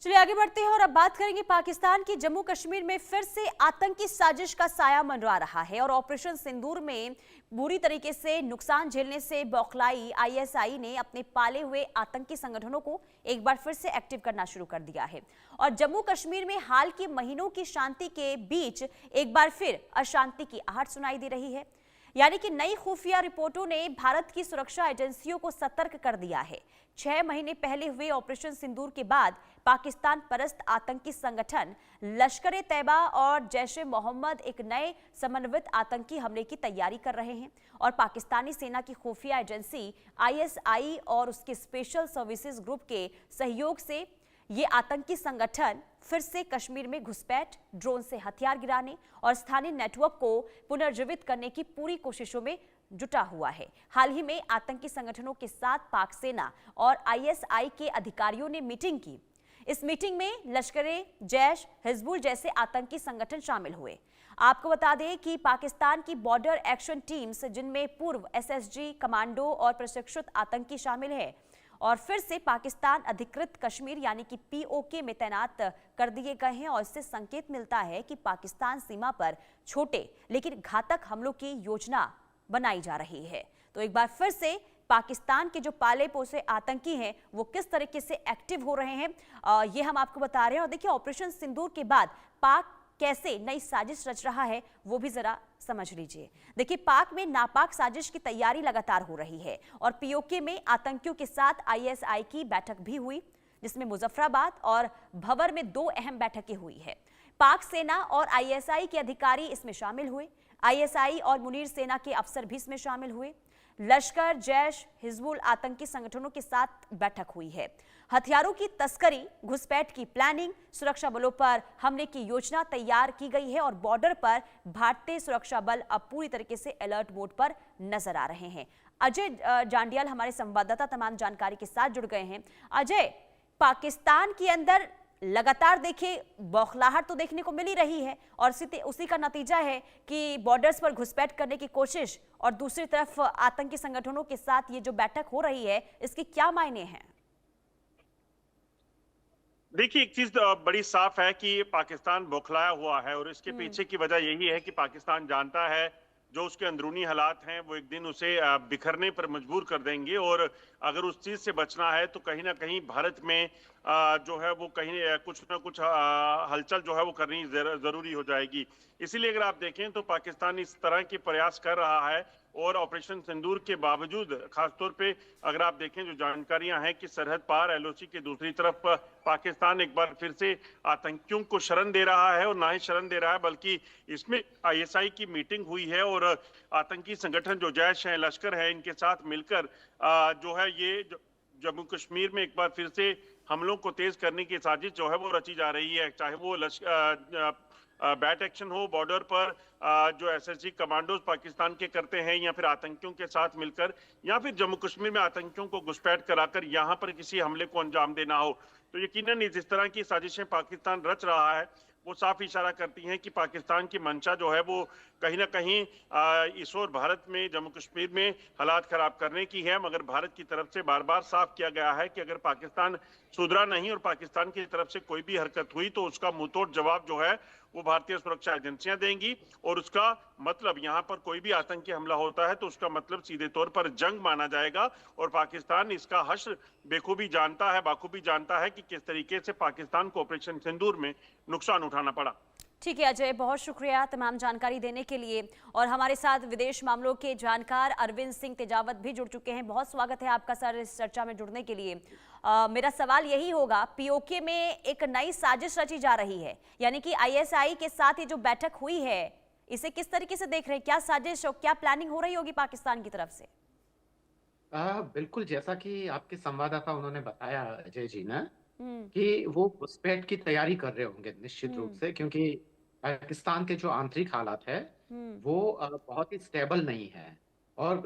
चलिए आगे बढ़ते हैं और अब बात करेंगे पाकिस्तान की जम्मू कश्मीर में फिर से आतंकी साजिश का साया मंडरा रहा है और ऑपरेशन सिंदूर में बुरी तरीके से नुकसान झेलने से बौखलाई आईएसआई ने अपने पाले हुए आतंकी संगठनों को एक बार फिर से एक्टिव करना शुरू कर दिया है और जम्मू कश्मीर में हाल के महीनों की शांति के बीच एक बार फिर अशांति की आहट सुनाई दे रही है। यानी कि नई खुफिया रिपोर्टों ने भारत की सुरक्षा एजेंसियों को सतर्क कर दिया है। 6 महीने पहले हुए ऑपरेशन सिंदूर के बाद पाकिस्तान परस्त आतंकी संगठन लश्कर-ए-तैयबा और जैश-ए-मोहम्मद एक नए समन्वित आतंकी हमले की तैयारी कर रहे हैं और पाकिस्तानी सेना की खुफिया एजेंसी आईएसआई और उसके स्पेशल सर्विसेज ग्रुप के सहयोग से ये आतंकी संगठन फिर से कश्मीर में घुसपैठ, ड्रोन से हथियार गिराने और स्थानीय नेटवर्क को पुनर्जीवित करने की पूरी कोशिशों में जुटा हुआ है। हाल ही में आतंकी संगठनों के साथ पाक सेना और आईएसआई के अधिकारियों ने मीटिंग की। इस मीटिंग में लश्कर-ए जैश, हिजबुल जैसे आतंकी संगठन शामिल हुए। आपको बता दें कि पाकिस्तान की बॉर्डर एक्शन टीम्स, जिनमें पूर्व एसएसजी कमांडो और प्रशिक्षित आतंकी शामिल है, और फिर से पाकिस्तान अधिकृत कश्मीर यानी कि पीओके में तैनात कर दिए गए हैं और इससे संकेत मिलता है कि पाकिस्तान सीमा पर छोटे लेकिन घातक हमलों की योजना बनाई जा रही है। तो एक बार फिर से पाकिस्तान के जो पाले पोसे आतंकी हैं वो किस तरीके से एक्टिव हो रहे हैं, ये हम आपको बता रहे हैं। और देखिए, ऑपरेशन सिंदूर के बाद पाक कैसे नई साजिश रच रहा है वो भी जरा समझ लीजिए। देखिए, पाक में नापाक साजिश की तैयारी लगातार हो रही है और पीओके में आतंकियों के साथ आईएसआई की बैठक भी हुई, जिसमें मुजफ्फराबाद और भवर में 2 अहम बैठकें हुई है। पाक सेना और आईएसआई के अधिकारी इसमें शामिल हुए। आईएसआई और मुनीर सेना के अफसर भी इसमें शामिल हुए। लश्कर, जैश, हिजबुल आतंकी संगठनों के साथ बैठक हुई है। हथियारों की तस्करी, घुसपैठ की प्लानिंग, सुरक्षा बलों पर हमले की योजना तैयार की गई है और बॉर्डर पर भारतीय सुरक्षा बल अब पूरी तरीके से अलर्ट मोड पर नजर आ रहे हैं। अजय जांडियाल हमारे संवाददाता तमाम जानकारी के साथ जुड़ गए हैं। अजय, पाकिस्तान के अंदर लगातार देखिए बौखलाहट तो देखने को मिल ही रही है और उसी का नतीजा है कि बॉर्डर्स पर घुसपैठ करने की कोशिश, और दूसरी तरफ आतंकी संगठनों के साथ ये जो बैठक हो रही है, इसके क्या मायने हैं? देखिए, एक चीज बड़ी साफ है कि पाकिस्तान बौखलाया हुआ है और इसके पीछे की वजह यही है कि पाकिस्तान जानता है जो उसके अंदरूनी हालात हैं वो एक दिन उसे बिखरने पर मजबूर कर देंगे और अगर उस चीज से बचना है तो कहीं ना कहीं भारत में जो है वो कहीं कुछ ना कुछ हलचल जो है वो करनी जरूरी हो जाएगी। इसीलिए अगर आप देखें तो पाकिस्तान इस तरह के प्रयास कर रहा है और ऑपरेशन सिंदूर के बावजूद, खासतौर पे अगर आप देखें जो जानकारियां हैं कि सरहद पार एलओसी की दूसरी तरफ पाकिस्तान एक बार फिर से आतंकियों को शरण दे रहा है, और ना ही शरण दे रहा है बल्कि इसमें आईएसआई की मीटिंग हुई है और आतंकी संगठन जो जैश है, लश्कर है, इनके साथ मिलकर जो है ये जम्मू कश्मीर में एक बार फिर से हमलों को तेज करने की साजिश जो है वो रची जा रही है। चाहे वो बैट एक्शन हो बॉर्डर पर, जो एसएसजी कमांडोज पाकिस्तान के करते हैं, या फिर आतंकियों के साथ मिलकर, या फिर जम्मू कश्मीर में आतंकियों को घुसपैठ कराकर यहां पर किसी हमले को अंजाम देना हो, तो यकीनन जिस तरह की साजिशें पाकिस्तान रच रहा है वो साफ इशारा करती हैं कि पाकिस्तान की मंशा जो है वो कहीं ना कहीं इस ओर भारत में जम्मू कश्मीर में हालात खराब करने की है। मगर भारत की तरफ से बार बार साफ किया गया है कि अगर पाकिस्तान सुधरा नहीं और पाकिस्तान की तरफ से कोई भी हरकत हुई तो उसका मुंहतोड़ जवाब जो है वो भारतीय सुरक्षा एजेंसियां देंगी, और उसका मतलब यहाँ पर कोई भी आतंकी हमला होता है तो उसका मतलब सीधे तौर पर जंग माना जाएगा। और पाकिस्तान इसका हश्र बेखूबी जानता है, बाखूबी जानता है कि किस तरीके से पाकिस्तान को ऑपरेशन सिंदूर में नुकसान उठाना पड़ा। ठीक है अजय, बहुत शुक्रिया तमाम जानकारी देने के लिए। और हमारे साथ विदेश मामलों के जानकार अरविंद सिंह तेजावत भी जुड़ चुके हैं। बहुत स्वागत है आपका सर इस चर्चा में जुड़ने के लिए। मेरा सवाल यही होगा, पीओके में एक नई साजिश रची जा रही है, यानी कि आईएसआई के साथ ये जो बैठक हुई है, इसे किस तरीके से देख रहे हैं? क्या साजिश और क्या प्लानिंग हो रही होगी पाकिस्तान की तरफ से? बिल्कुल, जैसा कि आपके संवाददाता उन्होंने बताया अजय जी ना, हम्म। कि वो घुसपैठ की तैयारी कर रहे होंगे निश्चित रूप हम्म। से, क्योंकि पाकिस्तान के जो आंतरिक हालात है हम्म। वो बहुत ही स्टेबल नहीं है। और